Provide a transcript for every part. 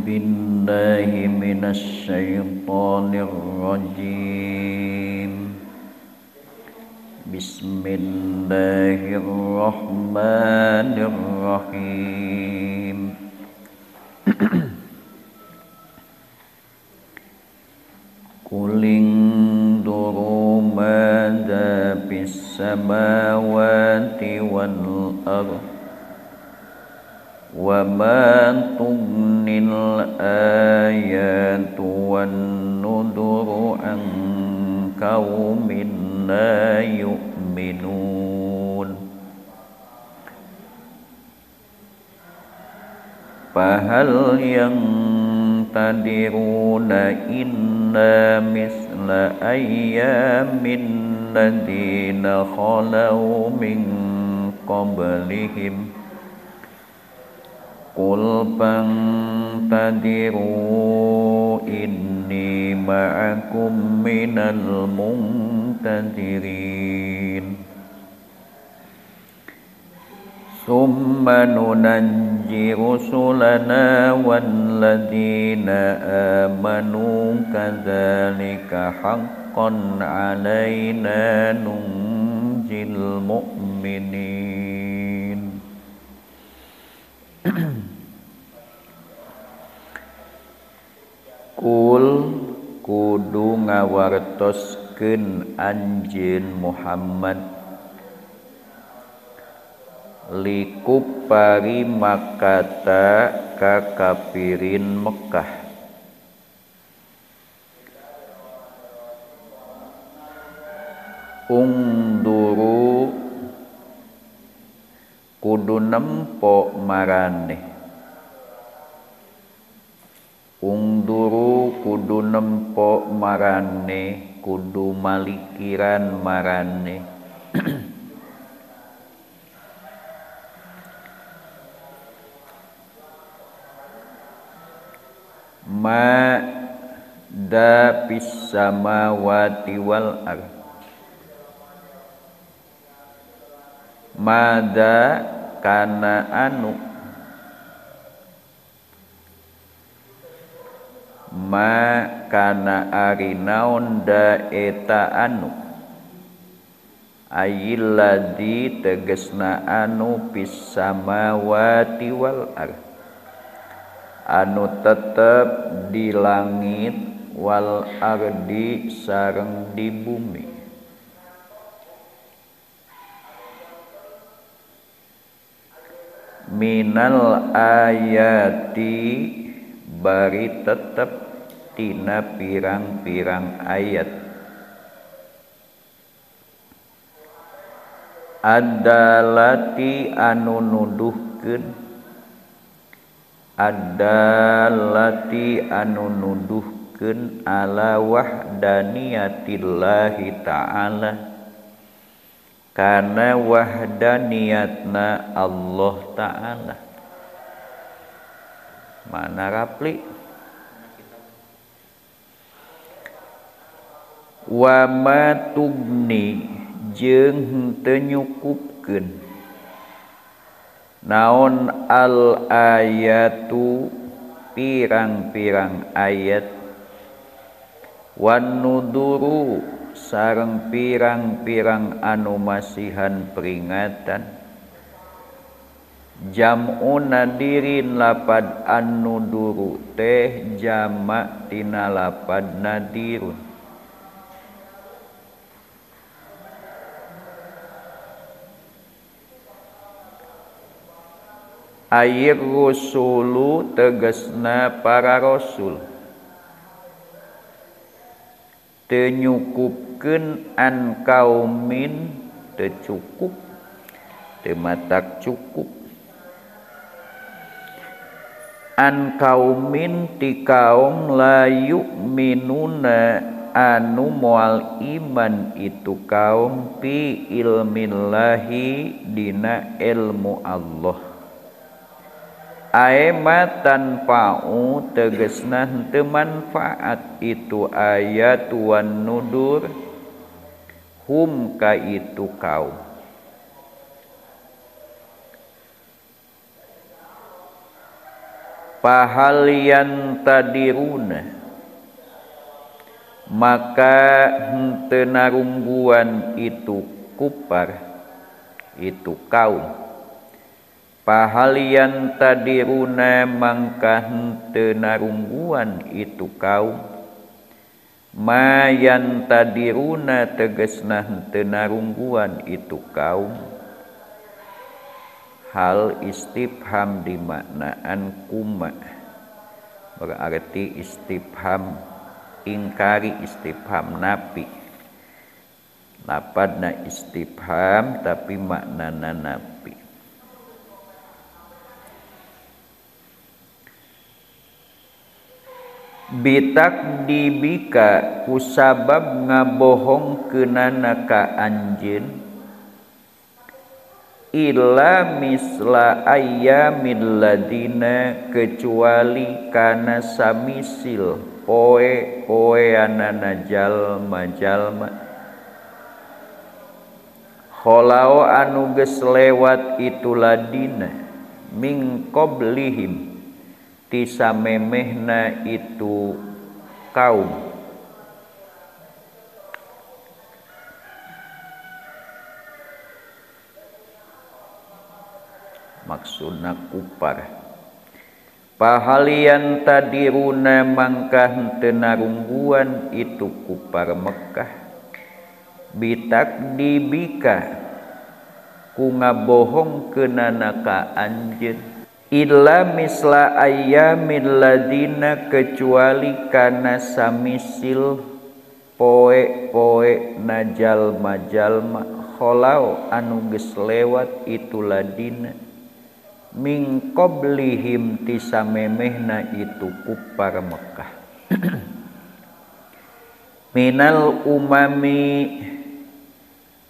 بالله من الشيطان الرجيم بسم الله الرحمن الرحيم قل انظروا ماذا في السماوات والأرض وما تغني الآيات والنذر عن قوم لا يؤمنون فهل ينتظرون إلا مثل أيام الذين خلوا من قبلهم قل فانتظروا إني معكم من المنتظرين ثم ننجي رسلنا والذين آمنوا كذلك حقا علينا ننجي المؤمنين Kul kudu ngawartoskeun anjeun Muhammad likupari makata ka kafirin Mekah ungduru kudu nempo maraneh ungduru kudu nempo marane kudu malikiran marane ma da pis samawati wal ard mada kana anu ma kana ari naon da eta anu ayyilladzi tegesna anu pis samawati wal ard anu tetep di langit wal ardi sareng di bumi minal ayati bari tetep tina pirang-pirang ayat adalati anu nuduhkeun adalati anu nuduhkeun ala wahdaniyatillahi ta'ala kana wahdaniyatna Allah ta'ala mana rapli wa ma tugni jeung teu nyukupkeun naon al ayatu pirang-pirang ayat wan nuduru sareng pirang-pirang anu masihan peringatan jam'un nadirin lapad an-nuduru teh jama' tina lapad nadirun ayir rusulu tegesna para rasul teu nyukupkeun an kaumin teu cukup teu matak cukup an kaumin ti kaum la yu'minuna anu moal iman itu kaum fi ilmillahi dina ilmu Allah aema tanfa'u tegesna henteu manfaat itu ayat wan nudur hum ka itu kaum pahalian tadiruna maka henteu narungguan itu kupar itu kaum pahalian tadiruna mangka henteu narungguan itu kaum mayan tadiruna tegasna henteu narungguan itu kaum hal istifham dimaknaan kuma berarti istifham ingkari istifham nafi lapadna istifham tapi maknana nafi bitakdibika kusabab ngabohongkeunana ka anjeun illa misla ayyamil ladina kecuali kana samisil poe-poeanana jalma-jalma kholao anu geus lewat itu ladina min qablihim ti samemehna itu kaum maksudna kupar pahalian tadiruna mangka henteu narungguan itu kupar Mekkah bitakdibika ku ngabohongkeunana ka anjeun illa misla ayyamil ladina kecuali kana samisil poe-poe na jalma-jalma kholau anu geus lewat itu ladina min qablihim ti samemehna itu kupar Mekkah minal umami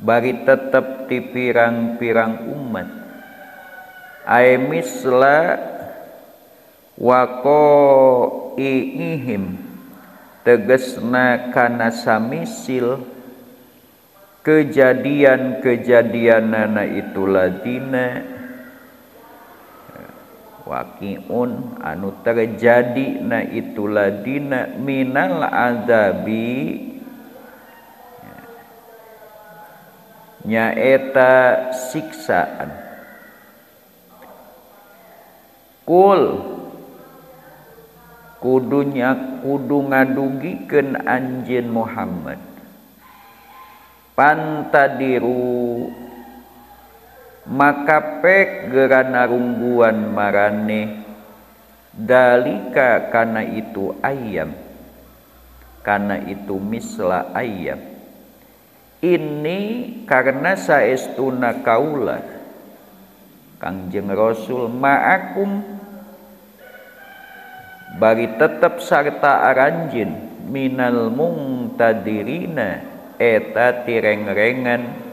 bari tetep ti pirang-pirang umat ay misla waqaihim tegesna kana samisil kejadian-kejadianana itu ladina waqiun anu terjadi na itu ladina minal azabi nyaeta siksaan kul kudu ngadugikeun anjeun Muhammad pantadiru maka pek gerana rungguan marane dalika kana itu ayam kana itu misla ayam ini karena saestuna kaula Kangjeng Rasul ma'akum bari tetep sarta aranjeun minal muntadirina eta tireng-rengan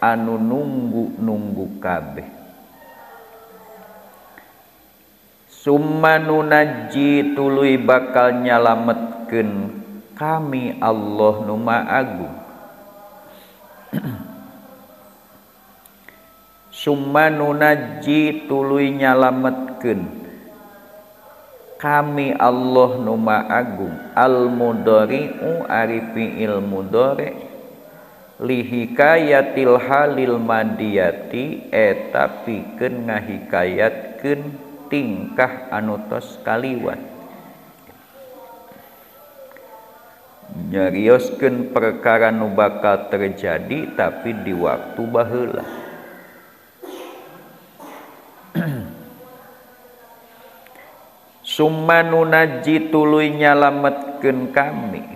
anu nunggu kabeh summa nunajji tuluy bakal nyalametkeun kami Allah nu Maha Agung summa nunajji tuluy nyalametkeun kami Allah nu Maha Agung al mudhari'u ari fi'il mudhari' lihikayatil halil madiyati eta pikeun ngahikayatkeun tingkah anu tos kaliwat nyarioskeun perkara nu bakal terjadi tapi di waktu baheula summa nunajji tuluy nyalametkeun kami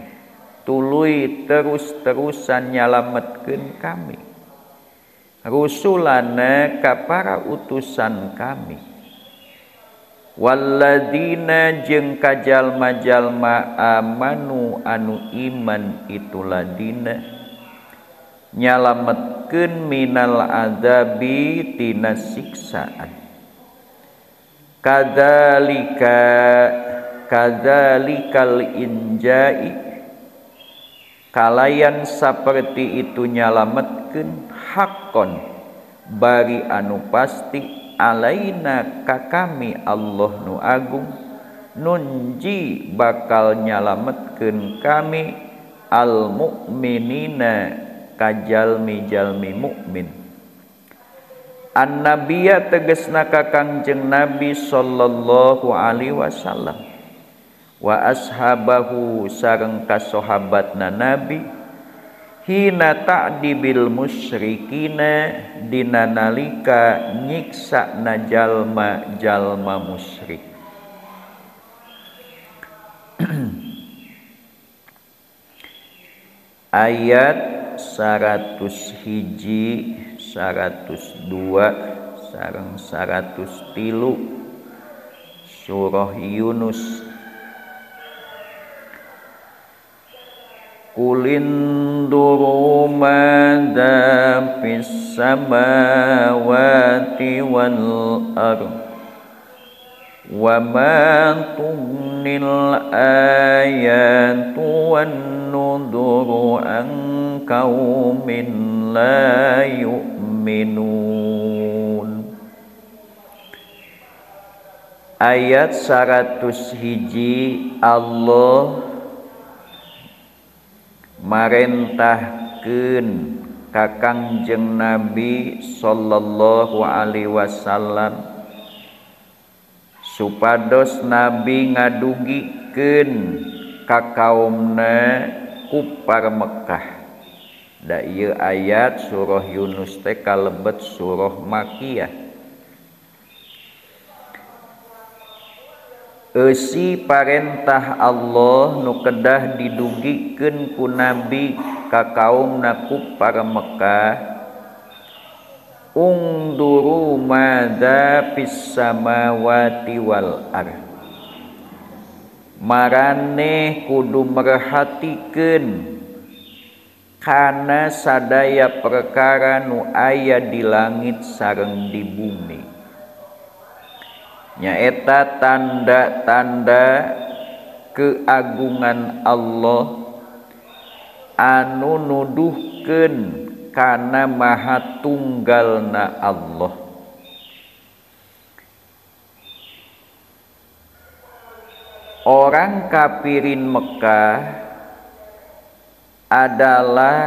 tuluy terus-terusan nyalametkeun kami rusulana ka para utusan kami walladzina jeung ka jalma-jalma amanu anu iman itu ladina nyalametkeun minal adzabi tina siksaan kadzalikal injai kalayan saperti itu nyalametkeun hakon bari anu pasti alaina ka kami Allah nu agung nunji bakal nyalametkeun kami al mukminina ka jalmi-jalmi mukmin. An-nabiyya tegasna ka Kangjeng Nabi sallallahu alaihi wasallam wa ashabahu sareng ka sahabatna Nabi hina ta'dibil musyrikina dina nalika nyiksana jalma-jalma musyrik. Ayat 101, 102 sareng 103 surah Yunus. Kulinduru madza fis samawati wal ardh wa ma tugnil ayatu wan nuduru an qaumin la yu'minun. Ayat 101 Allah marentahkeun ka Kangjeng Nabi sallallahu alaihi wasallam supados Nabi ngadugikeun ka kaumna kufar Mekkah. Da ieu ayat surah Yunus teh kalebet surah Makkiyah. Eusi parentah Allah nu kedah didugikeun ku Nabi ka kaumna kufar Mekkah. Ungduru madza fis samawati wal ardh. Maraneh kudu merhatikeun kana sadaya perkara nu aya di langit sareng di bumi. Nyaeta tanda-tanda keagungan Allah anu nuduhkeun kana maha tunggalna Allah. Orang kafirin Mekah adalah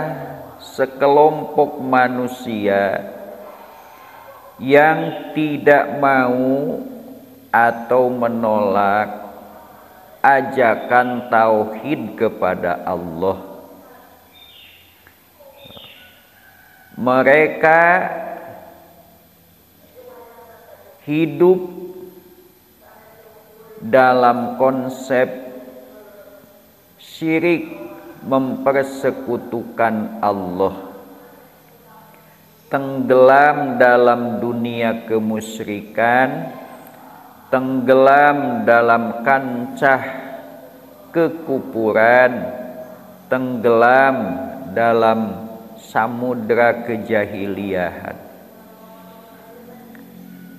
sekelompok manusia yang tidak mau atau menolak ajakan tauhid kepada Allah. Mereka hidup dalam konsep syirik, mempersekutukan Allah, tenggelam dalam dunia kemusyrikan, tenggelam dalam kancah kekufuran, tenggelam dalam samudra kejahiliahan,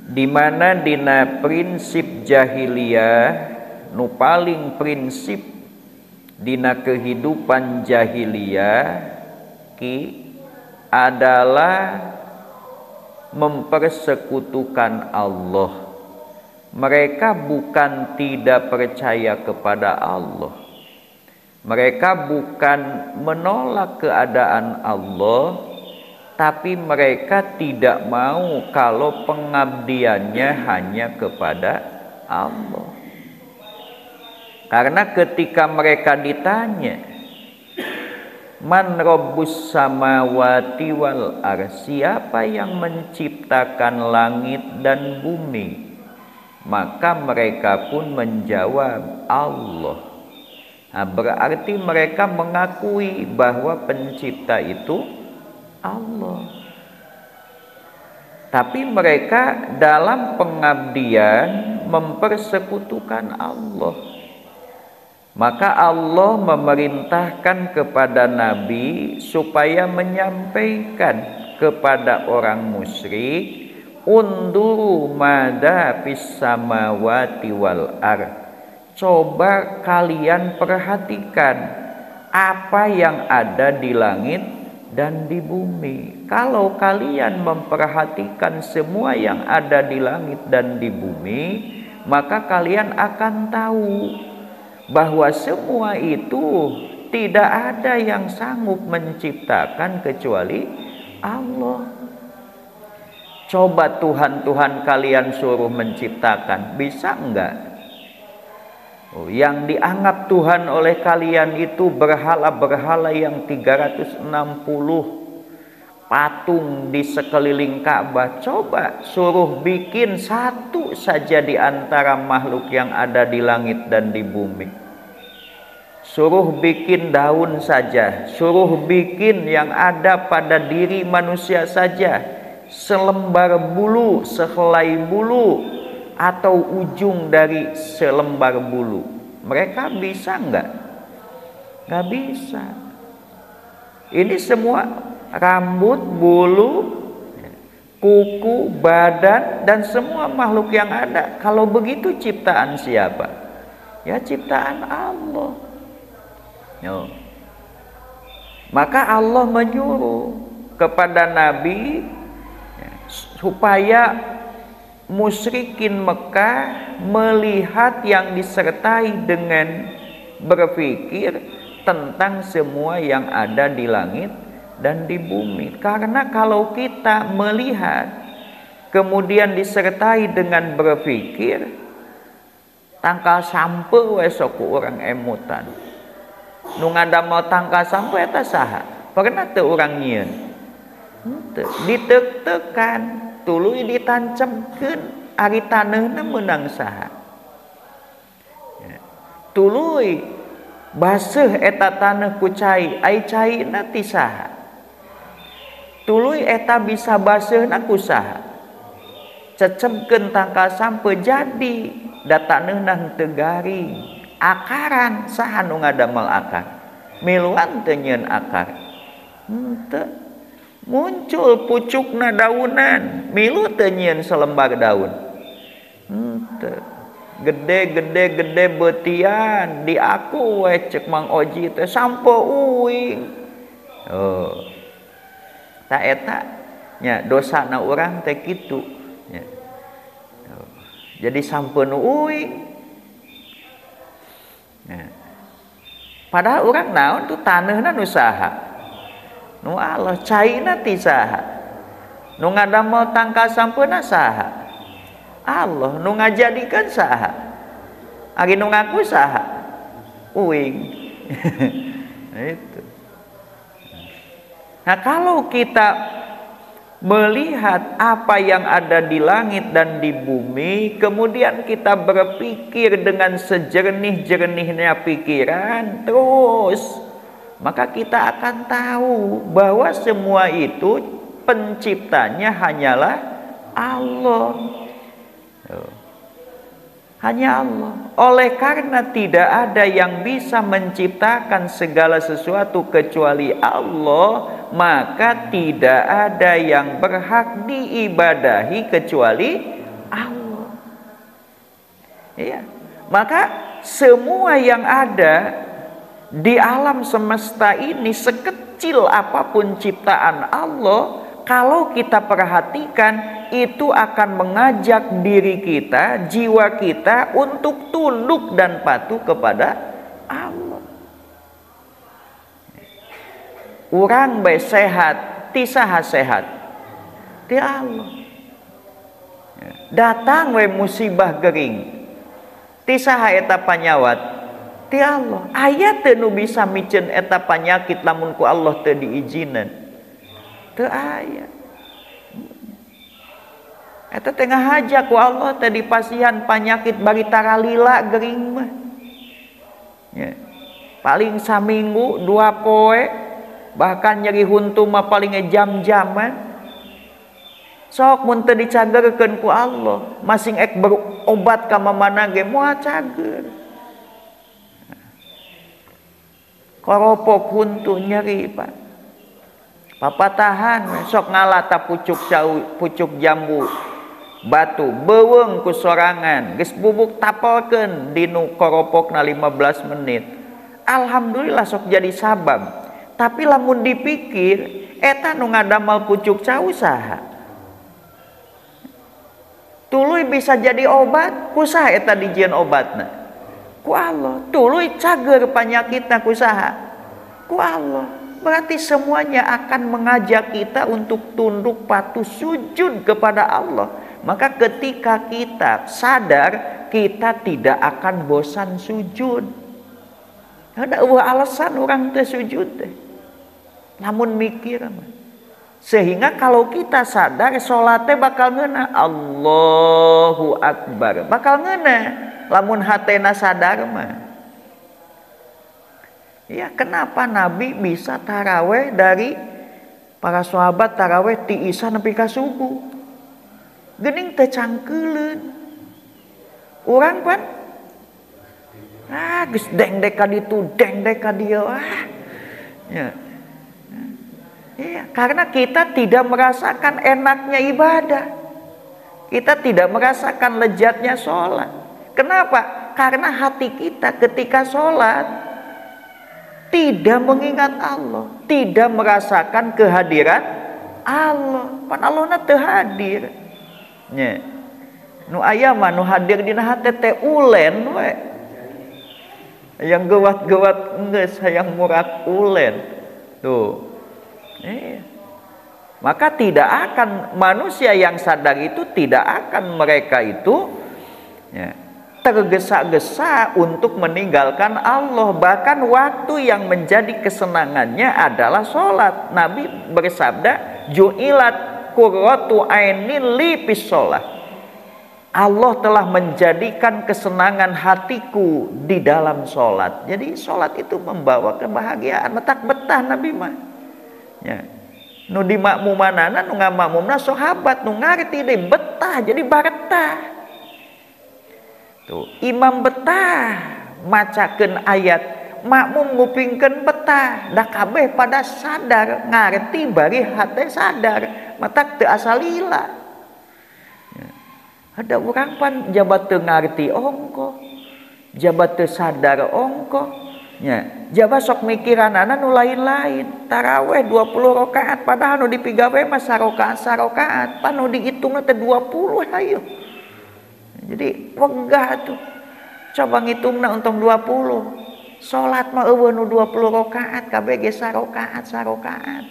di mana dina prinsip jahiliyah nu paling prinsip dina kehidupan jahiliyah ki adalah mempersekutukan Allah. Mereka bukan tidak percaya kepada Allah. Mereka bukan menolak keadaan Allah, tapi mereka tidak mau kalau pengabdiannya hanya kepada Allah. Karena ketika mereka ditanya, Man Rabbus samawati wal ardh, siapa yang menciptakan langit dan bumi? Maka mereka pun menjawab Allah. Nah, berarti mereka mengakui bahwa pencipta itu Allah. Tapi mereka dalam pengabdian mempersekutukan Allah. Maka Allah memerintahkan kepada Nabi supaya menyampaikan kepada orang musyrik, unduru madza fis samawati wal ardh. Coba kalian perhatikan apa yang ada di langit dan di bumi. Kalau kalian memperhatikan semua yang ada di langit dan di bumi, maka kalian akan tahu bahwa semua itu tidak ada yang sanggup menciptakan kecuali Allah. Coba Tuhan kalian suruh menciptakan, bisa enggak? Yang dianggap Tuhan oleh kalian itu berhala-berhala yang 360 patung di sekeliling Ka'bah. Coba suruh bikin satu saja di antara makhluk yang ada di langit dan di bumi. Suruh bikin daun saja, suruh bikin yang ada pada diri manusia saja, selembar bulu, sehelai bulu, atau ujung dari selembar bulu. Mereka bisa enggak? Enggak bisa. Ini semua rambut, bulu, kuku, badan, dan semua makhluk yang ada. Kalau begitu ciptaan siapa? Ya ciptaan Allah. Maka Allah menyuruh kepada Nabi supaya musyrikin Mekah melihat yang disertai dengan berpikir tentang semua yang ada di langit dan di bumi. Karena kalau kita melihat kemudian disertai dengan berpikir, tangkal sampe wesoku orang emutan. Nu ngadamel tangkal sampe eta saha? Pernah teu urang nyieun? Ditek-tekan, tuluy ditancemkeun, ari taneuhna meunang saha? Tuluy baseuh eta taneuh ku cai, ai caina ti saha? Tuluy eta bisa baseuhna ku saha? Cecemkeun tangkal sampe jadi, da taneuhna henteu garing. Akaran saha nu ngadamel akar? Miluan teu nyieun akar. Henteu. Muncul pucukna daunan, milu teu nyieun selembar daun. Henteu. Gede beutian di aku we cek Mang Oji teh sampo uing. Ta eta nya dosana urang teh kitu nya. Jadi sampeun uing. Padahal urang naon tuh taneuhna nu saha? Nu Allah, caina ti saha? Nu ngadamel tangkal sampeuna saha? Allah. Nu ngajadikeun saha? Ari nu ngaku saha? Uing. Itu. Nah, kalau kita melihat apa yang ada di langit dan di bumi, kemudian kita berpikir dengan sejernih-jernihnya pikiran terus, maka kita akan tahu bahwa semua itu penciptanya hanyalah Allah. Hanya Allah. Oleh karena tidak ada yang bisa menciptakan segala sesuatu kecuali Allah, maka tidak ada yang berhak diibadahi kecuali Allah. Ya. Maka semua yang ada di alam semesta ini, sekecil apapun ciptaan Allah, kalau kita perhatikan, itu akan mengajak diri kita, jiwa kita untuk tunduk dan patuh kepada Allah. Urang bae sehat, ti saha sehat? Ti Allah. Datang we musibah gering, ti saha eta panyawat? Ti Allah. Aya teu nu bisa miceun eta panyakit lamun ku Allah teu diijinan? Teu aya. Eta tengah haja ku Allah tadi pasihan penyakit bari taralila gering mah. Ya. Paling saminggu 2 poe, bahkan nyeri huntu mah paling jam-jaman. Sok mun teu dicagerkeun ku Allah, masing ek berobat ka mamana ge moal cager. Koropok huntu nyeri, Pak. Papatahan sok ngalata pucuk jambu batu beuweung ku sorangan geus bubuk tapelkeun dinu koropokna 15 menit. Alhamdulillah sok jadi sabab. Tapi lamun dipikir eta nu ngadamel pucuk ca usaha. Tuluy bisa jadi obat, kusaha eta dijieun obatna? Ku Allah. Tuluy cager panyakitna kusaha? Ku Allah. Berarti semuanya akan mengajak kita untuk tunduk patuh sujud kepada Allah. Maka ketika kita sadar, kita tidak akan bosan sujud. Ada alasan orang teh sujud teh. Namun mikir mah. Sehingga kalau kita sadar salatnya bakal ngeuna Allahu Akbar, bakal ngeuna lamun hatena sadar mah. Ya, kenapa Nabi bisa taraweh dari para sahabat taraweh ti isya nepi ka subuh? Geuning teu cangkeuleun. Urang pan geus dengdek ka ditu, dengdek ka dieu Ya. Iya, karena kita tidak merasakan enaknya ibadah. Kita tidak merasakan lezatnya sholat. Kenapa? Karena hati kita ketika sholat tidak mengingat Allah, tidak merasakan kehadiran Allah. Pan Allahna teu hadir. Nya. Nu aya mah nu hadir dina hate teh ulen we. Yang gewat-gewat geus hayang murak ulen. Tuh. Maka tidak akan manusia yang sadar itu tidak akan mereka itu tergesa-gesa untuk meninggalkan Allah. Bahkan waktu yang menjadi kesenangannya adalah sholat. Nabi bersabda, ju'ilat qurratu aini li fis sholat. Allah telah menjadikan kesenangan hatiku di dalam sholat. Jadi sholat itu membawa kebahagiaan. Metak betah Nabi mah. Ya. Nu di makmumanana nu ngamakmumna sahabat nu ngarti deui betah jadi baretah. Tuh, imam betah macakeun ayat, makmum ngupingkeun betah, da kabeh pada sadar ngarti bari hate sadar, matak teu asa lila. Ya. Ada urang pan jabat teu ngarti ongko, jabat teu sadar ongko. Ya, jaba sok mikiranana nu lain-lain. Taraweh 20 rakaat padahal nu dipigawe mah sarokaat pan nu dihitungna teh 20 hayu. Jadi wegah tuh. Coba ngitungna untung 20. Salat mah eueuh nu 20 rakaat kabeh ge sarokaat.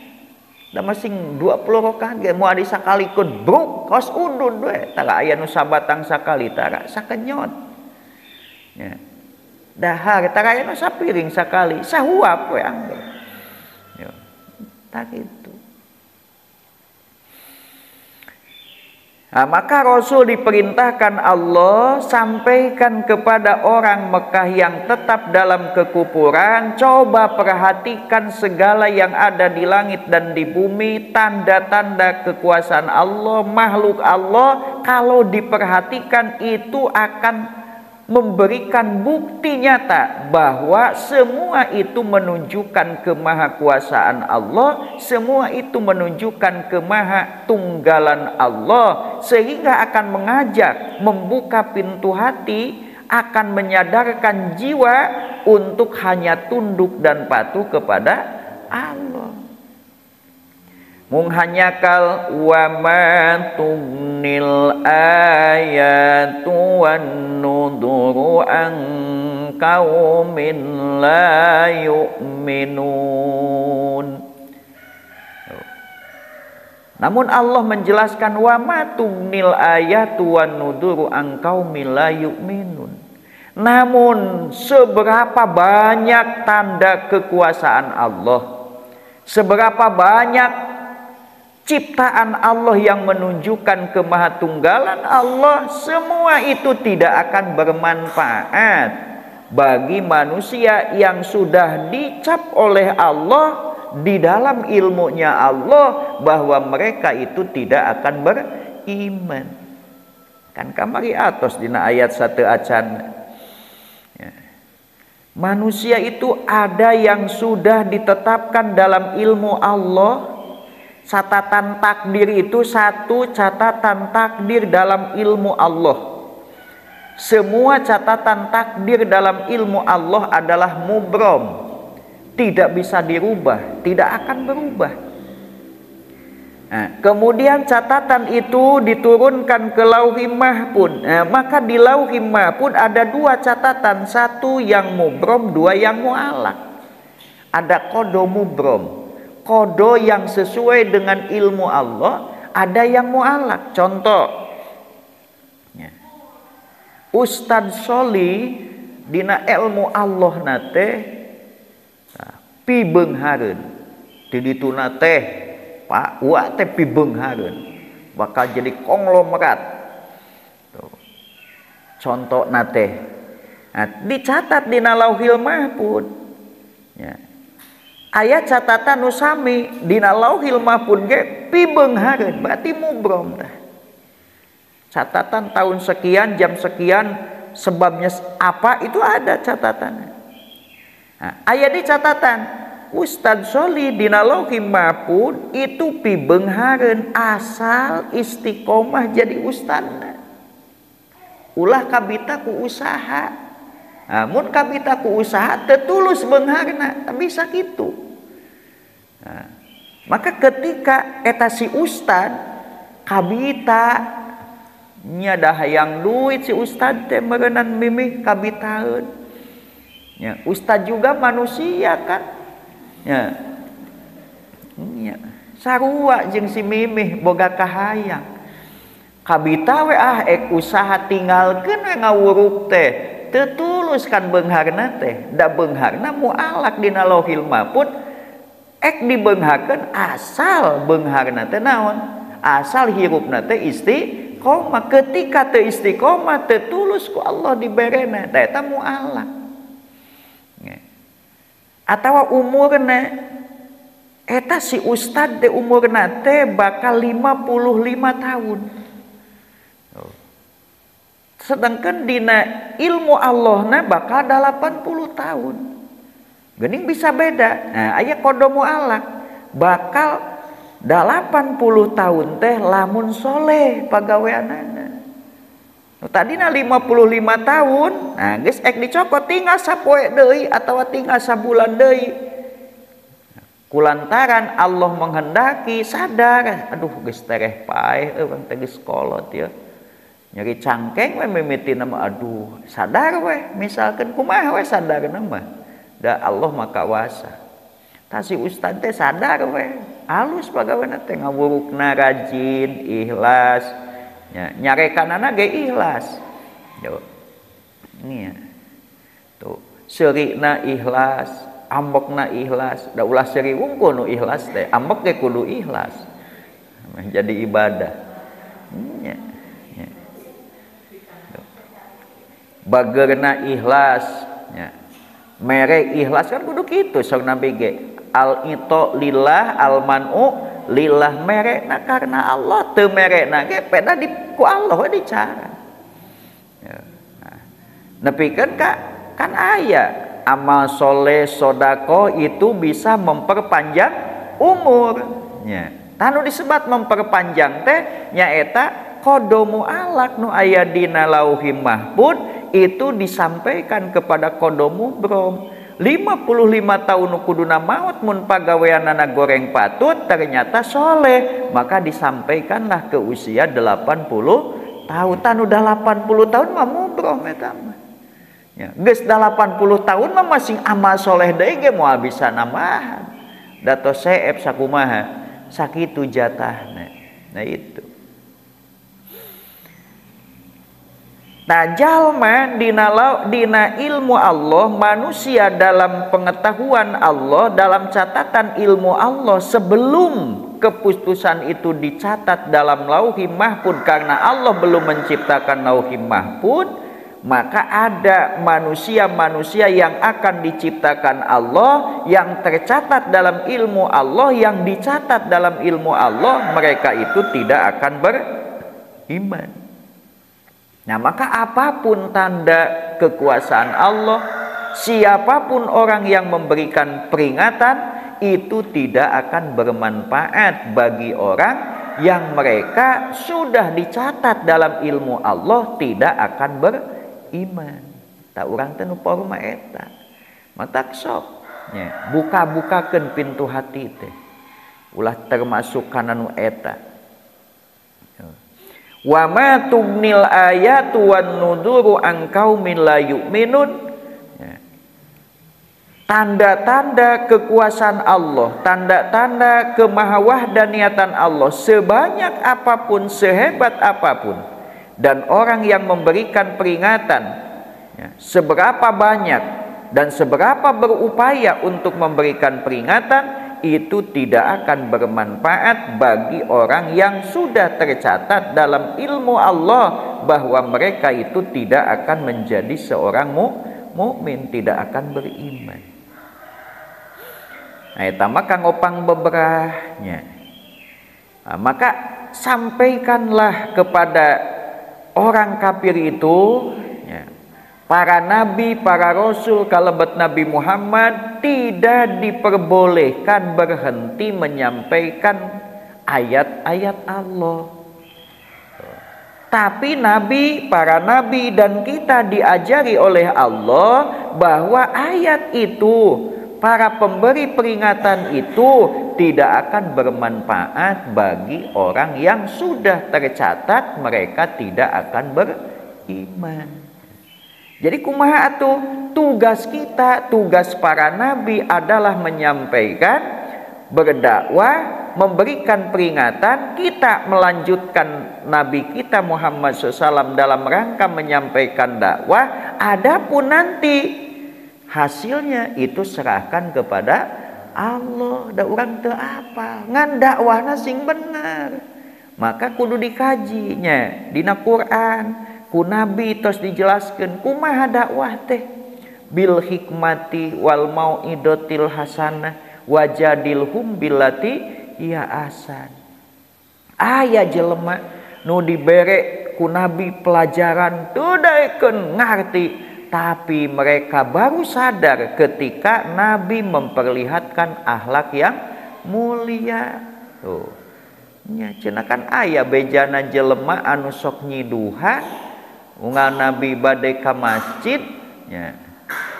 Da masing 20 rakaat ge moal disakalikeun bruk kos udun we. Tara aya nu sabatang sakali tara sakenyot. Ya. Dahar taraya nu sapiring sakali sahuap we angge. Yo. Tak gitu. Nah, maka Rasul diperintahkan Allah sampaikan kepada orang Mekah yang tetap dalam kekufuran, coba perhatikan segala yang ada di langit dan di bumi, tanda-tanda kekuasaan Allah, makhluk Allah. Kalau diperhatikan itu akan memberikan bukti nyata bahwa semua itu menunjukkan kemahakuasaan Allah, semua itu menunjukkan kemahatunggalan Allah, sehingga akan mengajak, membuka pintu hati, akan menyadarkan jiwa untuk hanya tunduk dan patuh kepada Allah. Mung hanyakal wa ma tugnil ayatu wan nuduru an qaumin la yu'minun. Namun Allah menjelaskan wa ma tugnil ayatu wan nuduru an qaumin la yu'minun. Namun seberapa banyak tanda kekuasaan Allah, seberapa banyak ciptaan Allah yang menunjukkan kemahatunggalan Allah, semua itu tidak akan bermanfaat bagi manusia yang sudah dicap oleh Allah di dalam ilmunya Allah bahwa mereka itu tidak akan beriman. Kan kamari atos dina ayat 1 acan. Ya. Manusia itu ada yang sudah ditetapkan dalam ilmu Allah. Catatan takdir itu satu catatan takdir dalam ilmu Allah. Semua catatan takdir dalam ilmu Allah adalah mubrom, tidak bisa dirubah, tidak akan berubah. Nah, kemudian catatan itu diturunkan ke Lauhil Mahfuz. Nah, maka di Lauhil Mahfuz ada dua catatan, satu yang mubrom, dua yang mu'allaq. Ada kodo mubrom, kodo yang sesuai dengan ilmu Allah, ada yang mu'allaq. Contoh, ya. Ustadz Soli dina ilmu Allah nate pi beunghareun di ditu nate Pak wa teh pi beunghareun bakal jadi konglomerat. Tuh. Contoh nate. Nah, dicatat dina Lauhil Mahfuz. Ya. Aya catatan nu sami dina Lauhil Mahfuz ge pi beunghareun berarti mubrom tah. Catatan tahun sekian, jam sekian, sebabnya apa itu ada catatannya. Nah, aya di catatan Ustadz Soli dina Lauhil Mahfuz itu pi beunghareun asal istiqomah jadi ustadna. Ulah kabita ku usaha. Mun kabita ku usaha teu tulus beungharna, bisa kitu. Nah, maka ketika eta si ustad kabita nya dah hayang duit si ustad teh meureunnan mimih kabitaeun. Ya, ustad juga manusia kan. Ya. Ya. Sarua jeung si mimih boga kahayang. Kabita we ek usaha tinggalkeun we ngawuruk teh. Teu tulus kan beungharna teh. Da beungharna mu'allaq dina Lauhil Mahfuz. Ek dibeungharkeun asal beungharna teh naon? Asal hirupna teh istiqomah. Ketika teu istiqomah teu tulus ku Allah diberena. Da eta mu'allaq. Atawa umurna eta si ustad teh umurna teh bakal 55 tahun. Sedangkan dina ilmu Allahna bakal 80 tahun. Geuning bisa beda. Nah, aya kodo mu'allaq bakal 80 tahun teh lamun soleh pagaweanana. Tadina 55 tahun, nah geus ek dicokot tinggal sapoe deui atawa tinggal sabulan deui. Kulantaran Allah menghendaki sadar, aduh geus tereh paeh urang teh geus kolot ya. Nyeri cangkeng we mimitina mah aduh, sadar we misalkan kumaha we sadarna mah. Da Allah mah kawasa. Tah si ustad teh sadar we, alus pagaweana teh ngawurukna rajin, ikhlas. Ya, nyarekanana ge ikhlas. Yo. Ini ya. Tuh, seurina ikhlas, ambekna ikhlas. Da ulah seuri wungkul nu ikhlas teh, ambek ge kudu ikhlas. Jadi ibadah. Ya. Ya. Bageurna ikhlas, ya. Mere ikhlas kan kudu kitu sok Nabi ge. Al ito lillah al man'u lillah merekna karena Allah teu merekna ge peda di ku Allah we dicara. Ya. Nah, nepikeun kan aya amal soleh sodako itu bisa memperpanjang umur. Ya. Tanu disebat memperpanjang teh nyaeta kodo mu'allaq nu aya dina Lauhil Mahfuz itu disampaikan kepada kodo mubrom. 55 tahun kuduna maut mun pagaweanana goreng patut ternyata soleh, maka disampaikanlah ke usia 80 tahun. Tanu 80 tahun mah mubrom eta mah. Ya, geus 80 tahun mah masing amal soleh deui ge moal bisa nambahan. Dato seep sakumaha sakitu jatahna. Nah itu. Nah, jalma dina ilmu Allah, manusia dalam pengetahuan Allah, dalam catatan ilmu Allah sebelum keputusan itu dicatat dalam Lauhil Mahfuz karena Allah belum menciptakan Lauhil Mahfuz, maka ada manusia-manusia yang akan diciptakan Allah, yang tercatat dalam ilmu Allah, yang dicatat dalam ilmu Allah, mereka itu tidak akan beriman. Nah, maka apapun tanda kekuasaan Allah, siapapun orang yang memberikan peringatan, itu tidak akan bermanfaat bagi orang yang mereka sudah dicatat dalam ilmu Allah tidak akan beriman. Tak urang teh nu porma eta. Matak sok nya buka-bukakeun pintu hati teh. ulah termasuk kana nu eta. Wa ma tughnil ayatu wan nuduru an qaumin la yu'minun. Tanda-tanda kekuasaan Allah, tanda-tanda kemahawahdaniatan Allah sebanyak apapun, sehebat apapun, dan orang yang memberikan peringatan seberapa banyak dan seberapa berupaya untuk memberikan peringatan, itu tidak akan bermanfaat bagi orang yang sudah tercatat dalam ilmu Allah bahwa mereka itu tidak akan menjadi seorang mukmin, tidak akan beriman. Nah, eta mah kang opang beberahnya. Nah, maka sampaikanlah kepada orang kafir itu, para nabi, para rasul, kalebet Nabi Muhammad tidak diperbolehkan berhenti menyampaikan ayat-ayat Allah. Tapi nabi, para nabi dan kita diajari oleh Allah bahwa ayat itu, para pemberi peringatan itu tidak akan bermanfaat bagi orang yang sudah tercatat mereka tidak akan beriman. Jadi kumaha atuh? Tugas kita, tugas para nabi adalah menyampaikan, berdakwah, memberikan peringatan. Kita melanjutkan nabi kita Muhammad SAW dalam rangka menyampaikan dakwah. Adapun nanti hasilnya itu serahkan kepada Allah. Da urang teu apa ngan dakwahna sing bener, maka kudu dikajinya dina Quran ku nabi tos dijelaskeun kumaha dakwah teh, bil hikmati wal mau'idotil hasanah wajadilhum billati hiya ahsan. Aya jelema nu dibere ku nabi pelajaran teu daekeun ngarti, tapi mereka baru sadar ketika Nabi memperlihatkan akhlak yang mulia. Tuh, nya cenah kan aya bejana jelema anu sok nyiduha unggal Nabi bade ka masjid, nya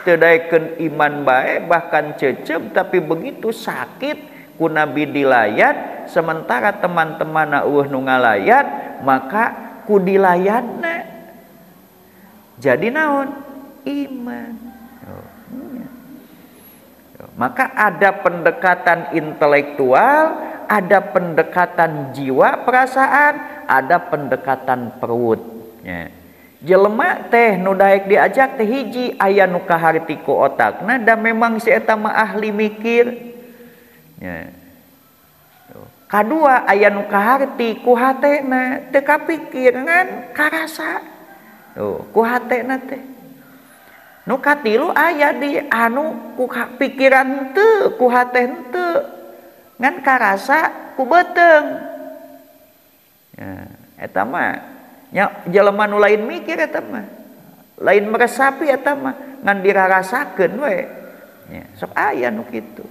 teu daekeun iman bae bahkan cecep, tapi begitu sakit ku Nabi dilayat, sementara teman-temanna eueuh nu ngalayat, maka ku dilayatna jadi naon? Iman. Maka ada pendekatan intelektual, ada pendekatan jiwa perasaan, ada pendekatan perut. Jelema teh nu daek diajak teh hiji aya nu kaharti ku otakna da memang si eta mah ahli mikir. Kadua aya nu kaharti ku hatena teu kapikir ngan karasa. Ku hatena teh. Nu katilu aya di anu ku pikiran teu, ku hate teu, ngan karasa ku beteung. Eta mah nya jelema nu lain mikir eta mah, lain meresapi eta mah, ngan dirarasakeun we. Sok aya nu kitu.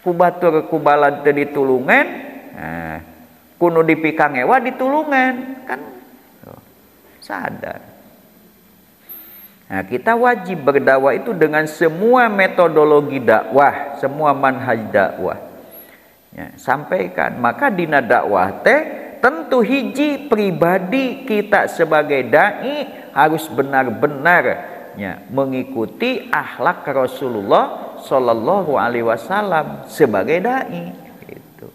Ku batur ku balad teu ditulungan, ku nu dipikang ewa ditulungan, kan sadar. Nah, kita wajib berdakwah itu dengan semua metodologi dakwah, semua manhaj dakwah. Sampaikan. Maka dina dakwah teh tentu hiji pribadi kita sebagai dai harus benar-benar mengikuti akhlak Rasulullah Shallallahu Alaihi Wasallam sebagai dai. Gitu.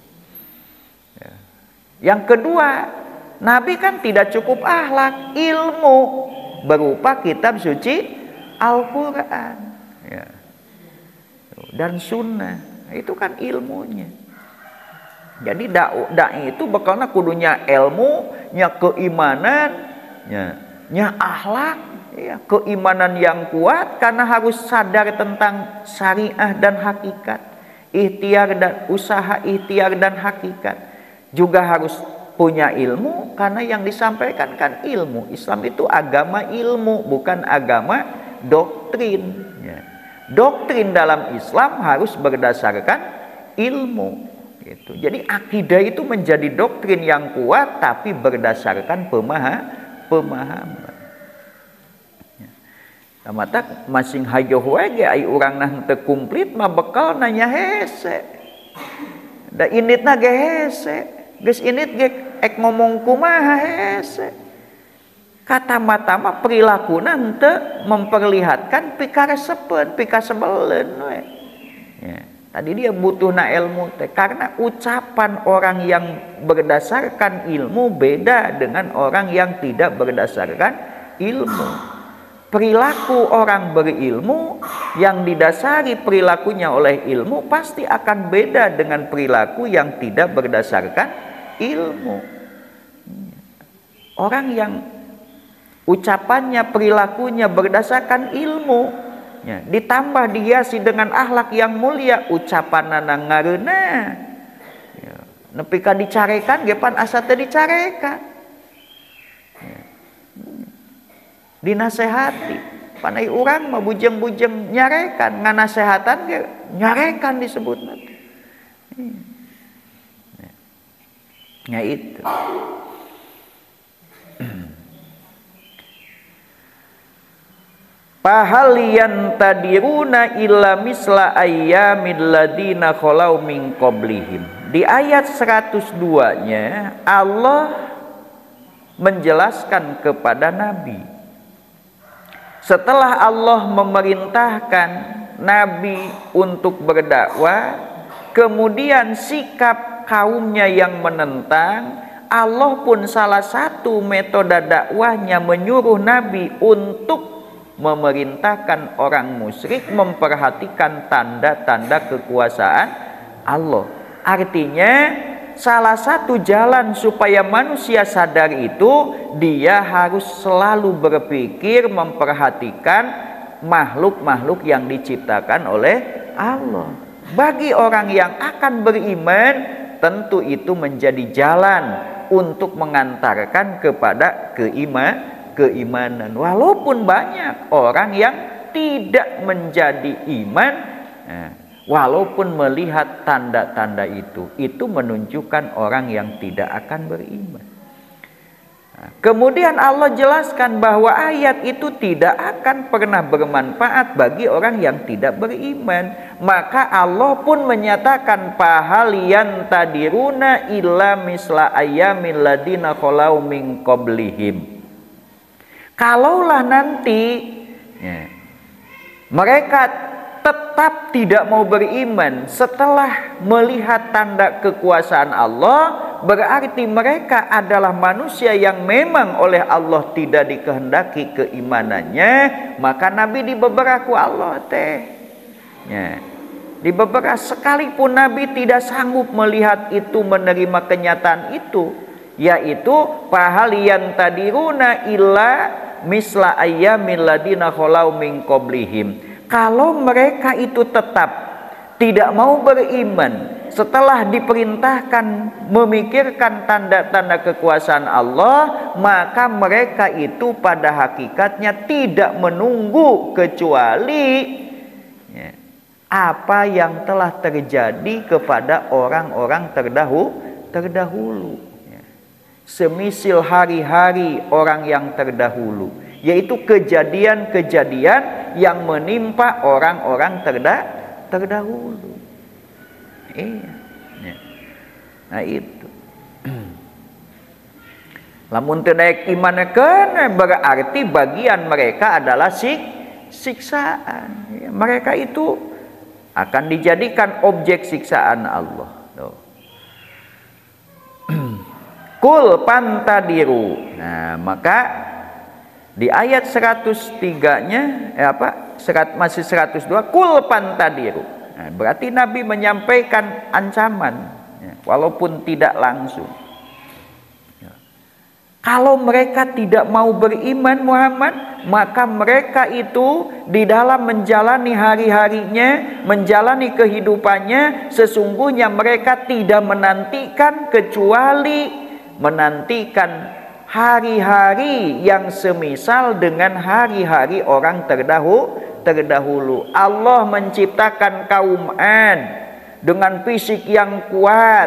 Yang kedua, Nabi kan tidak cukup akhlak, ilmu berupa kitab suci Al-Quran dan sunnah, itu kan ilmunya. Jadi da'i itu bakalna kudunya ilmu, nya keimanan, nya akhlak, keimanan yang kuat karena harus sadar tentang syariah dan hakikat, ikhtiar dan usaha, ikhtiar dan hakikat. Juga harus punya ilmu karena yang disampaikan kan ilmu. Islam itu agama ilmu, bukan agama doktrin. Doktrin dalam Islam harus berdasarkan ilmu. Gitu. Jadi akidah itu menjadi doktrin yang kuat tapi berdasarkan pemahaman. Mata masing hajoh we ge ai urang nah teu kumplit mah bekal nanya hese. Da inditna ge hese, geus indit ge ek ngomong kumaha hese. Kata-mata perilakuna henteu memperlihatkan pikaresepeun, pikasebeleun we. Ya, tadi dia butuhna ilmu teh karena ucapan orang yang berdasarkan ilmu beda dengan orang yang tidak berdasarkan ilmu. Perilaku orang berilmu yang didasari perilakunya oleh ilmu pasti akan beda dengan perilaku yang tidak berdasarkan ilmu. Orang yang ucapannya, perilakunya berdasarkan ilmu, ya, ditambah dihiasi dengan akhlak yang mulia, ucapanna ngareuna, ya, nepi ka dicarekan ge pan asa teu dicarekan. Ya. Dinasehati, panai urang mah bujeng-bujeng nyarekan, nganasehatan ge nyarekan disebutna. Ya itu. Pahaliyan tadiruna illa misla ayyamil ladina khalau min qablihim. Di ayat 102-nya Allah menjelaskan kepada Nabi. Setelah Allah memerintahkan Nabi untuk berdakwah, kemudian sikap kaumnya yang menentang, Allah pun salah satu metode dakwahnya menyuruh Nabi untuk memerintahkan orang musyrik memperhatikan tanda-tanda kekuasaan Allah. Artinya salah satu jalan supaya manusia sadar itu dia harus selalu berpikir memperhatikan makhluk-makhluk yang diciptakan oleh Allah. Bagi orang yang akan beriman tentu itu menjadi jalan untuk mengantarkan kepada keimanan. Walaupun banyak orang yang tidak menjadi iman, walaupun melihat tanda-tanda itu menunjukkan orang yang tidak akan beriman. Kemudian Allah jelaskan bahwa ayat itu tidak akan pernah bermanfaat bagi orang yang tidak beriman. Maka Allah pun menyatakan pahaliyan tadiruna illa misla ayyamil ladina khalau min qablihim. Kalaulah nanti mereka tetap tidak mau beriman setelah melihat tanda kekuasaan Allah, berarti mereka adalah manusia yang memang oleh Allah tidak dikehendaki keimanannya. Maka Nabi dibeberaku Allah di beberapa sekalipun Nabi tidak sanggup melihat itu, menerima kenyataan itu, yaitu pahaliyan tadiruna illa misla ayyamil ladina khalau min qablihim. Kalau mereka itu tetap tidak mau beriman setelah diperintahkan memikirkan tanda-tanda kekuasaan Allah, maka mereka itu pada hakikatnya tidak menunggu kecuali apa yang telah terjadi kepada orang-orang terdahulu. Semisil hari-hari orang yang terdahulu, yaitu kejadian-kejadian yang menimpa orang-orang terdahulu. Nah itu. Lamun teu daek imanekeun berarti bagian mereka adalah siksaan. Mereka itu akan dijadikan objek siksaan Allah. Kul pantadiru. Nah, maka di ayat 103-nya masih 102 kul pantadiru. Nah, berarti Nabi menyampaikan ancaman walaupun tidak langsung. Kalau mereka tidak mau beriman Muhammad, maka mereka itu di dalam menjalani hari-harinya, menjalani kehidupannya, sesungguhnya mereka tidak menantikan kecuali menantikan hari-hari yang semisal dengan hari-hari orang terdahulu. Allah menciptakan kaum Ad dengan fisik yang kuat,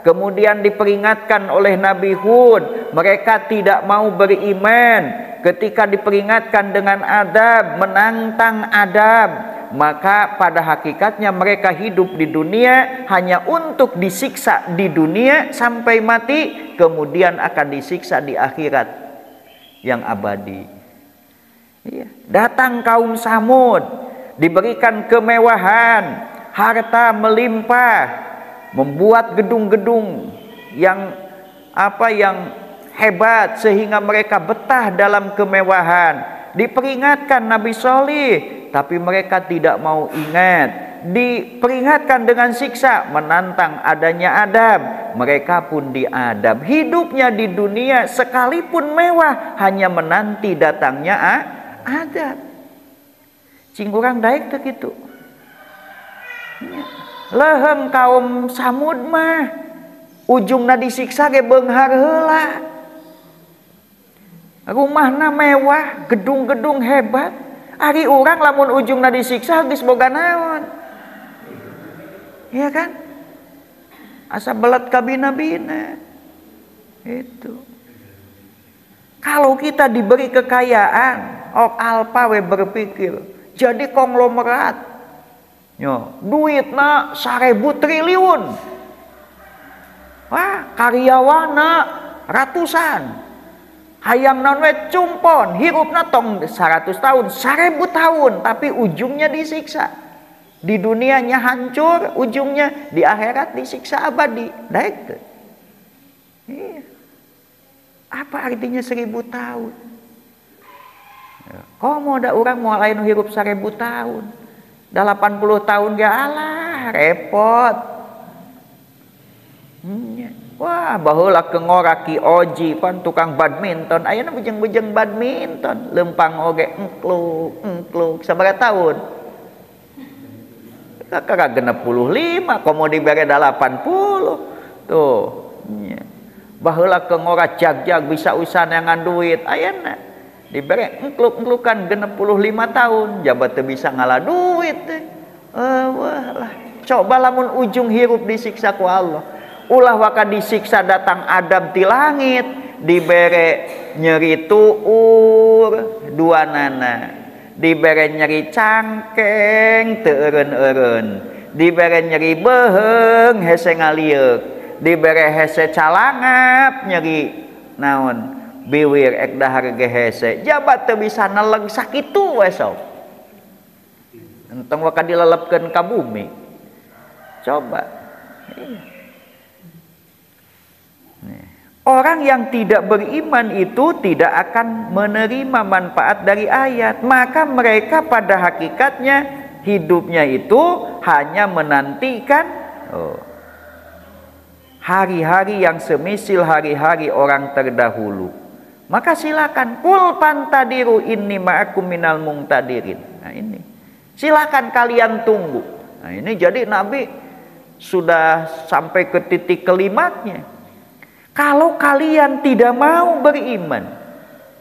kemudian diperingatkan oleh Nabi Hud, mereka tidak mau beriman. Ketika diperingatkan dengan adab, menantang adab, maka pada hakikatnya mereka hidup di dunia hanya untuk disiksa di dunia sampai mati, kemudian akan disiksa di akhirat yang abadi. Iya. Datang kaum Samud, diberikan kemewahan, harta melimpah, membuat gedung-gedung yang hebat sehingga mereka betah dalam kemewahan. Diperingatkan Nabi Shalih, tapi mereka tidak mau ingat. Diperingatkan dengan siksa, menantang adanya adab, mereka pun diadab. Hidupnya di dunia sekalipun mewah, hanya menanti datangnya adab. Cingkurang daik tuh gitu. Leheng kaum Samud mah ujungna disiksa ge beunghar heula. Rumahna mewah, gedung-gedung hebat. Ari urang lamun ujungna disiksa geus boga naon? Iya kan? Asa belet ka bina-bina. Itu. Kalau kita diberi kekayaan, alpa we berpikir jadi konglomerat. Yo, duitna 1000 triliun. Wah, karyawana ratusan. Hayang naon we cumpon, hirupna tong 100 tahun, 1000 tahun, tapi ujungnya disiksa. Di dunianya hancur, ujungnya di akhirat disiksa abadi. Daek teu? Iya. Apa artinya 1000 tahun? Komo da urang mau lain hirup 1000 tahun. 80 tahun gak alah, repot. Wah, baheula keungora Ki Oji pan tukang badminton, ayeuna bujeng-bujeng badminton, lempang oge engkluk sabaraha taun? Kakak 65, komo dibere 80. Tuh, nya. Baheula keungora jag-jag bisa usaha duit, ayeuna dibere engkluk-engklukan 65 tahun, jabat teu bisa ngalah duit teh. Wah lah, coba lamun ujung hirup disiksa ku Allah. Ulah waka disiksa datang adab di langit, dibere nyeri tuur dua nana, dibere nyeri cangkeng teu eureun-eureun, dibere nyeri beheung hese ngalieup, dibere hese calangap nyeri naon biwir ek dahar ge hese, jabat teu bisa neleg sakitu we sok. Entong waka dilelepkeun ka bumi. Coba. Orang yang tidak beriman itu tidak akan menerima manfaat dari ayat. Maka mereka pada hakikatnya hidupnya itu hanya menantikan hari-hari yang semisil hari-hari orang terdahulu. Maka silakan kul pantadiru inni ma'akum minal muntadirin. Nah ini, silakan kalian tunggu. Nah ini jadi Nabi sudah sampai ke titik kelimatnya. Kalau kalian tidak mau beriman,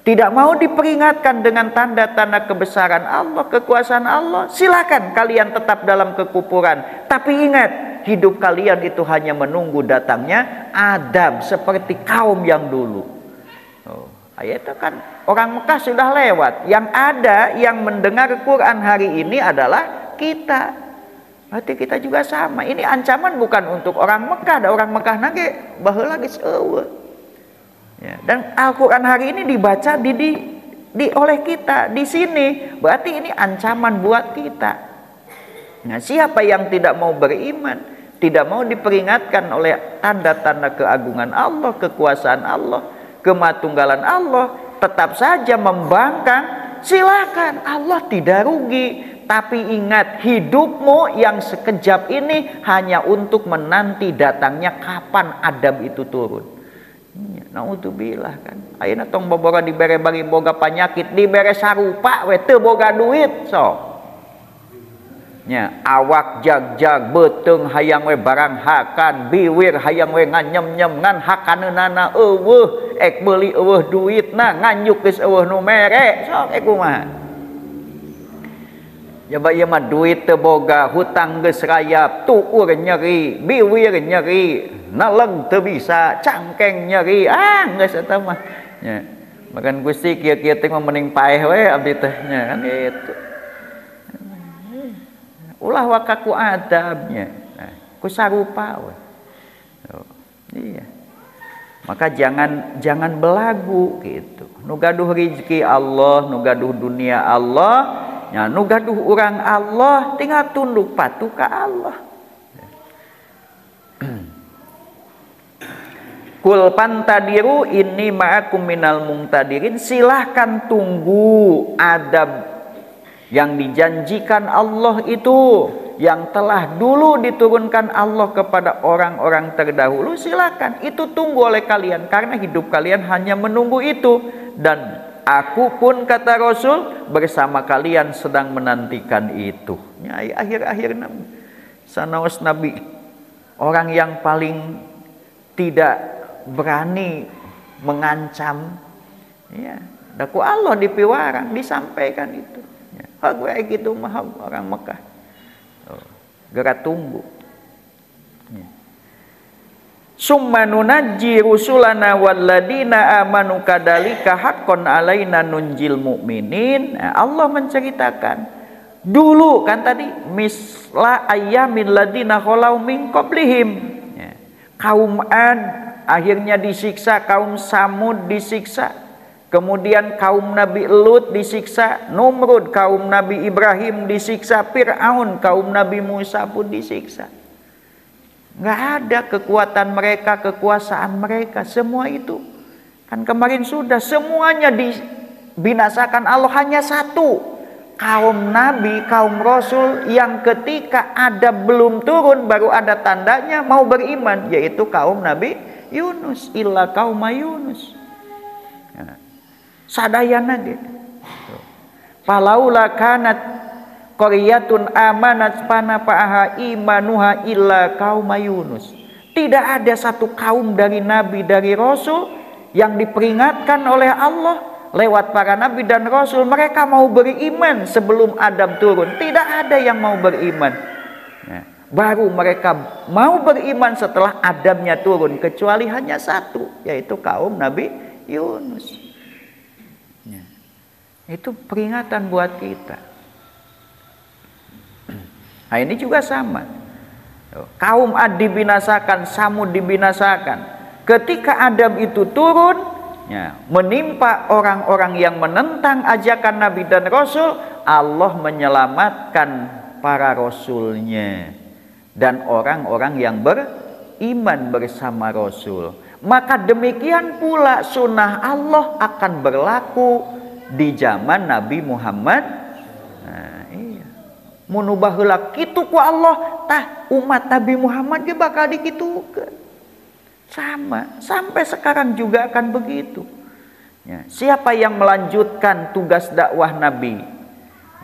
tidak mau diperingatkan dengan tanda-tanda kebesaran Allah, kekuasaan Allah, silakan kalian tetap dalam kekufuran. Tapi ingat, hidup kalian itu hanya menunggu datangnya adab seperti kaum yang dulu. Ayat itu kan orang Mekah sudah lewat. Yang ada yang mendengar Quran hari ini adalah kita. Berarti kita juga sama. Ini ancaman bukan untuk orang Mekah. Ada orang Mekah nage baheula geus eueuh. Ya, dan Al-Qur'an hari ini dibaca oleh kita di sini. Berarti ini ancaman buat kita. Nah, siapa yang tidak mau beriman, tidak mau diperingatkan oleh tanda-tanda keagungan Allah, kekuasaan Allah, kematunggalan Allah, tetap saja membangkang, silakan, Allah tidak rugi. Tapi ingat, hidupmu yang sekejap ini hanya untuk menanti datangnya kapan adab itu turun. Naudzubillah kan. Ayeuna tong boboga dibere bagi boga panyakit, dibere sarupa we teu boga duit sok. Nya awak jag-jag beuteung hayang we barang hakan, biwir hayang we nganyem-nyem ngan hakaneunana eueuh, ek beuli eueuh duitna, nganyuk geus eueuh nu mere, sok ek kumaha. Jaba ieu mah duit teu boga, hutang geus rayap, tuur nyeri, biwir nyeri, naleg teu bisa, cangkeng nyeri, geus eta mah. Nya, makan Gusti kieu-kieu teh mah mending paeh we abdi teh nya kan gitu. ulah wakaku adabnya. Nah, ku sarupa we. Iya. Maka jangan belagu gitu. Nu gaduh rezeki Allah, nu gaduh dunia Allah, ya nu gaduh urang Allah, tinggal tunduk patuh ka Allah. Kul pantadiru inni ma'akum minal muntadirin, silahkan tunggu adab yang dijanjikan Allah itu, yang telah dulu diturunkan Allah kepada orang-orang terdahulu. Silakan itu tunggu oleh kalian, karena hidup kalian hanya menunggu itu, dan aku pun kata Rasul bersama kalian sedang menantikan itu. Ya, akhir-akhir sanaos Nabi orang yang paling tidak berani mengancam, ya, daku Allah dipiwarang disampaikan itu. Ya, gue gitu mah orang Mekah. Gerak tunggu. Ya. Summa nunajji rusulana walladina amanu kadalika haqqan alaina nunjil mu'minin. Nah, Allah menceritakan dulu kan tadi misla ayyamin ladina khalau min qablihim. Ya. Kaum Ad akhirnya disiksa, kaum Samud disiksa, kemudian kaum Nabi Lut disiksa, Numrud kaum Nabi Ibrahim disiksa, Fir'aun kaum Nabi Musa pun disiksa. Nggak ada kekuatan mereka, kekuasaan mereka, semua itu kan kemarin sudah semuanya dibinasakan Allah. Hanya satu kaum Nabi, kaum Rasul yang ketika ada belum turun baru ada tandanya mau beriman, yaitu kaum Nabi Yunus, illa kauma Yunus. Ya. Sadayana ge. Palaula kanat qaryatun amanat panafa'aha imanuha illa kauma Yunus. Tidak ada satu kaum dari nabi, dari rasul yang diperingatkan oleh Allah lewat para nabi dan rasul, mereka mau beriman sebelum Adam turun. Tidak ada yang mau beriman. Ya. Baru mereka mau beriman setelah Adamnya turun, kecuali hanya satu, yaitu kaum Nabi Yunus. Ya. Itu peringatan buat kita. Nah, ini juga sama. Kaum Ad dibinasakan, Samud dibinasakan. Ketika Adam itu turun, ya, menimpa orang-orang yang menentang ajakan Nabi dan Rasul, Allah menyelamatkan para Rasulnya dan orang-orang yang beriman bersama Rasul. Maka demikian pula sunnah Allah akan berlaku di zaman Nabi Muhammad. Nah, iya. Munubah heula kitu ku Allah, tah umat Nabi Muhammad ge bakal dikitukeun. Sama, sampai sekarang juga akan begitu. Ya, siapa yang melanjutkan tugas dakwah Nabi?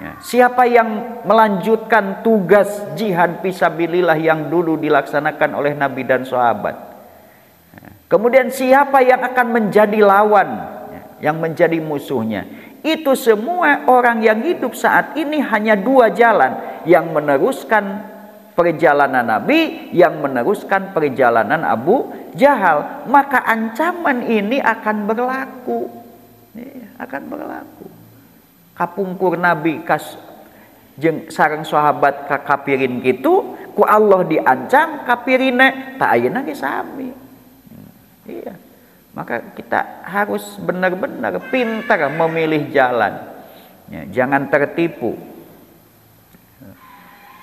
Ya, siapa yang melanjutkan tugas jihad fisabilillah yang dulu dilaksanakan oleh Nabi dan sahabat? Ya, kemudian siapa yang akan menjadi lawan, ya, yang menjadi musuhnya? Itu semua orang yang hidup saat ini hanya dua jalan, yang meneruskan perjalanan Nabi, yang meneruskan perjalanan Abu Jahal. Maka ancaman ini akan berlaku, ya, akan berlaku. Kapungkur Nabi jeung sareng sahabat kapirin gitu, ku Allah diancam kapirine, tak ayeuna ge sami. Iya. Maka kita harus benar-benar pintar memilih jalan. Ya, jangan tertipu.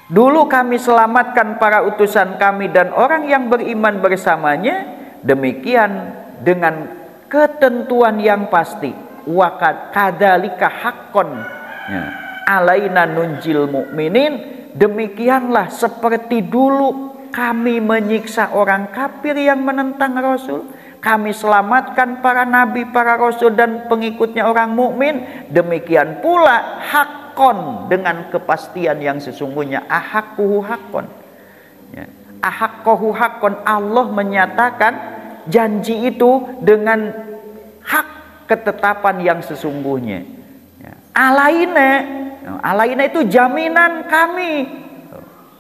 Dulu kami selamatkan para utusan kami dan orang yang beriman bersamanya, demikian dengan ketentuan yang pasti. Wa kadzalika haqqon, ya, alaina nunjil mu'minin, demikianlah seperti dulu kami menyiksa orang kafir yang menentang Rasul, kami selamatkan para nabi, para rasul dan pengikutnya orang mukmin. Demikian pula haqqon, dengan kepastian yang sesungguhnya, ahaqquhu haqqon, ya, ahaqquhu haqqon, Allah menyatakan janji itu dengan hak, ketetapan yang sesungguhnya. Ya. Alaina itu jaminan kami.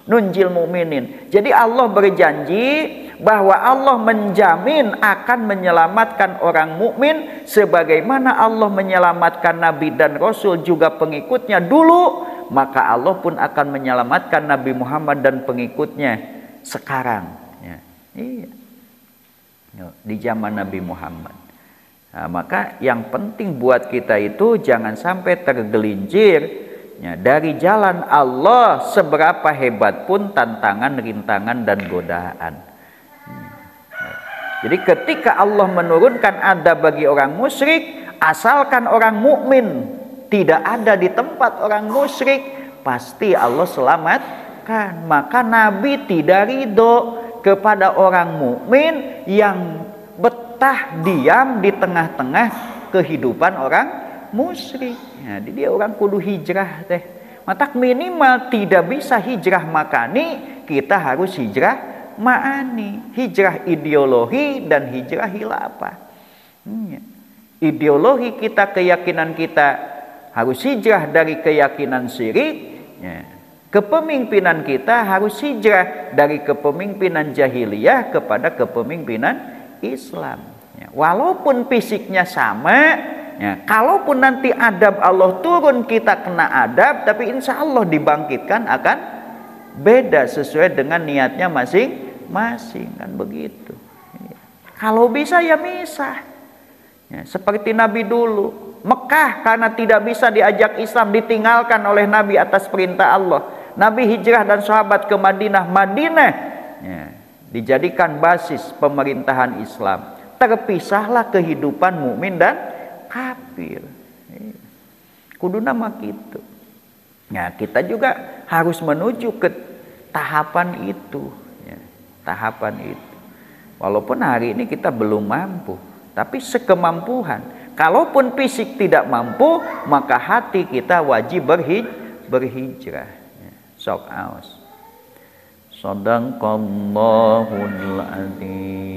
Nunjil mu'minin. Jadi Allah berjanji bahwa Allah menjamin akan menyelamatkan orang mukmin sebagaimana Allah menyelamatkan nabi dan rasul juga pengikutnya dulu maka Allah pun akan menyelamatkan Nabi Muhammad dan pengikutnya sekarang. Ya. Iya. Di zaman Nabi Muhammad. Nah, maka yang penting buat kita itu jangan sampai tergelincir ya, dari jalan Allah, seberapa hebat pun tantangan, rintangan, dan godaan. Jadi ketika Allah menurunkan adab bagi orang musyrik, asalkan orang mukmin tidak ada di tempat orang musyrik, pasti Allah selamatkan. Maka Nabi tidak ridho kepada orang mukmin yang betah diam di tengah-tengah kehidupan orang musyrik. Jadi dia orang kudu hijrah teh. Matak minimal tidak bisa hijrah makani, kita harus hijrah ma'ani, hijrah ideologi dan hijrah khilafah. Ideologi kita, keyakinan kita harus hijrah dari keyakinan syirik ya. Kepemimpinan kita harus hijrah dari kepemimpinan jahiliyah kepada kepemimpinan Islam ya. Walaupun fisiknya sama ya, kalaupun nanti adab Allah turun kita kena adab, tapi insya Allah dibangkitkan akan beda sesuai dengan niatnya masing-masing, kan begitu. Kalau bisa ya misah ya, seperti Nabi dulu Mekah karena tidak bisa diajak Islam ditinggalkan oleh Nabi atas perintah Allah. Nabi hijrah dan sahabat ke Madinah. Madinah ya, dijadikan basis pemerintahan Islam. Terpisahlah kehidupan mukmin dan kafir. Kudu nama gitu. Nah, kita juga harus menuju ke tahapan itu ya, tahapan itu. Walaupun hari ini kita belum mampu, tapi sekemampuan. Kalaupun fisik tidak mampu, maka hati kita wajib berhijrah ya. Sok aus. Shadaqallahul adzim.